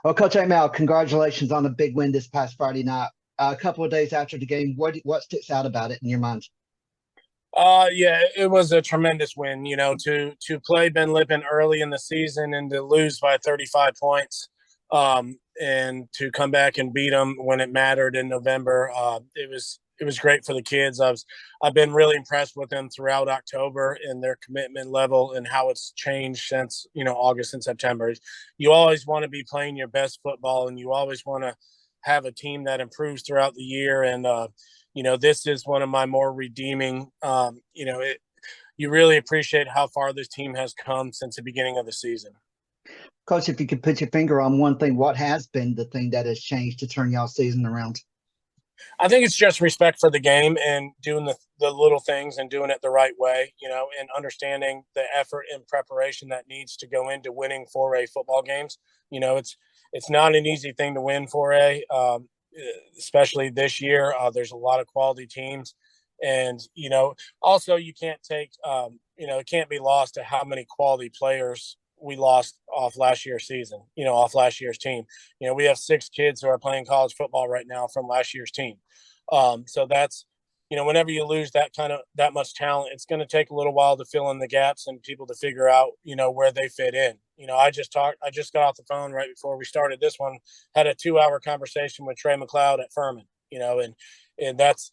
Well, Coach Amell, congratulations on the big win this past Friday night. A couple of days after the game, what sticks out about it in your mind? Yeah, it was a tremendous win. To play Ben Lippen early in the season and to lose by 35 points, and to come back and beat them when it mattered in November. It was great for the kids. I've been really impressed with them throughout October and their commitment level and how it's changed since August and September. You always want to be playing your best football, and you always want to have a team that improves throughout the year. And this is one of my more redeeming. You really appreciate how far this team has come since the beginning of the season. Coach, if you could put your finger on one thing, what has been the thing that has changed to turn y'all season around? I think it's just respect for the game and doing the little things and doing it the right way, and understanding the effort and preparation that needs to go into winning 4A football games. It's not an easy thing to win 4A, especially this year. There's a lot of quality teams. And, also you can't take, it can't be lost to how many quality players we lost off last year's season, off last year's team. We have 6 kids who are playing college football right now from last year's team. So that's, whenever you lose that much talent, it's going to take a little while to fill in the gaps and people to figure out, where they fit in. I just got off the phone right before we started this one, had a 2-hour conversation with Trey McLeod at Furman, and that's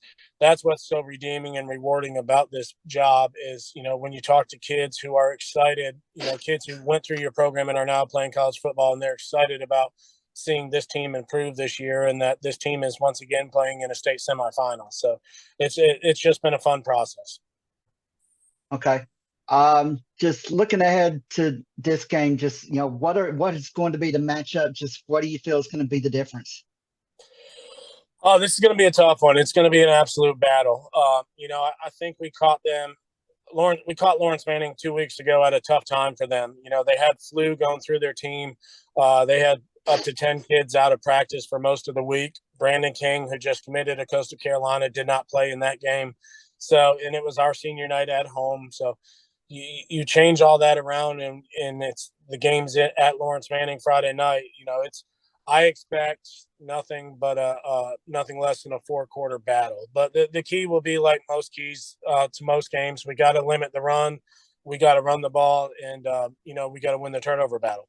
what's so redeeming and rewarding about this job is, when you talk to kids who are excited, kids who went through your program and are now playing college football, and they're excited about seeing this team improve this year and that this team is once again playing in a state semifinal. So it's just been a fun process. Okay. Just looking ahead to this game, just, what is going to be the matchup? Just what do you feel is going to be the difference? Oh, this is going to be a tough one. It's going to be an absolute battle. I think we caught Lawrence Manning 2 weeks ago at a tough time for them. They had flu going through their team. They had up to 10 kids out of practice for most of the week. Brandon King, who just committed to Coastal Carolina, did not play in that game. And it was our senior night at home. So you change all that around, and it's the game's at Lawrence Manning Friday night. I expect nothing but nothing less than a 4-quarter battle. But the key will be, like most keys to most games, we got to limit the run, we got to run the ball, and we got to win the turnover battle.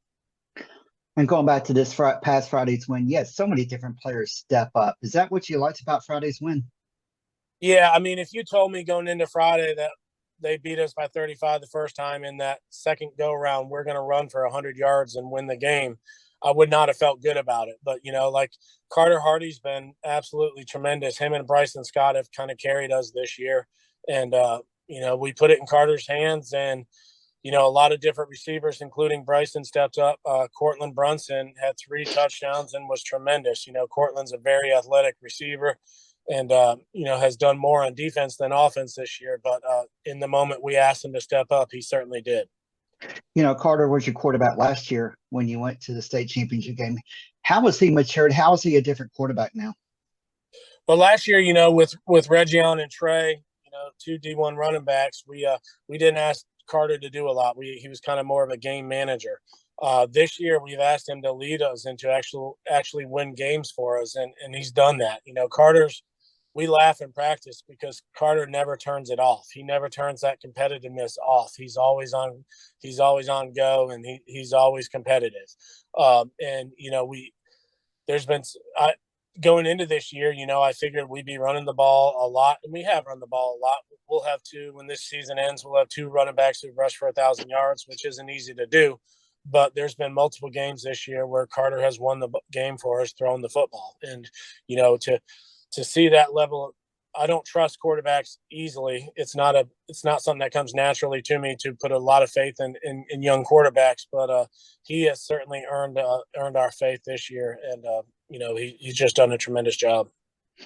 And going back to this past Friday's win, yes, so many different players step up. Is that what you liked about Friday's win? Yeah, I mean, if you told me going into Friday that they beat us by 35 the first time, in that second go around we're going to run for 100 yards and win the game, I would not have felt good about it. But, like Carter Hardy's been absolutely tremendous. Him and Bryson Scott have kind of carried us this year. And, we put it in Carter's hands, and, a lot of different receivers, including Bryson, stepped up. Cortland Brunson had 3 touchdowns and was tremendous. Cortland's a very athletic receiver and, has done more on defense than offense this year. But in the moment we asked him to step up, he certainly did. Carter was your quarterback last year when you went to the state championship game. How has he matured? How is he a different quarterback now? Well, last year, with Reggion and Trey, 2 D1 running backs, we didn't ask Carter to do a lot. He was kind of more of a game manager. This year, we've asked him to lead us and to actually win games for us, and he's done that. We laugh in practice because Carter never turns it off. He never turns that competitiveness off. He's always on go, and he's always competitive. There's been going into this year, I figured we'd be running the ball a lot, and we have run the ball a lot. We'll have 2 when this season ends. We'll have 2 running backs who rush for 1,000 yards, which isn't easy to do. But there's been multiple games this year where Carter has won the game for us throwing the football, and to see that level, I don't trust quarterbacks easily. It's not something that comes naturally to me to put a lot of faith in young quarterbacks, but he has certainly earned our faith this year, and he's just done a tremendous job.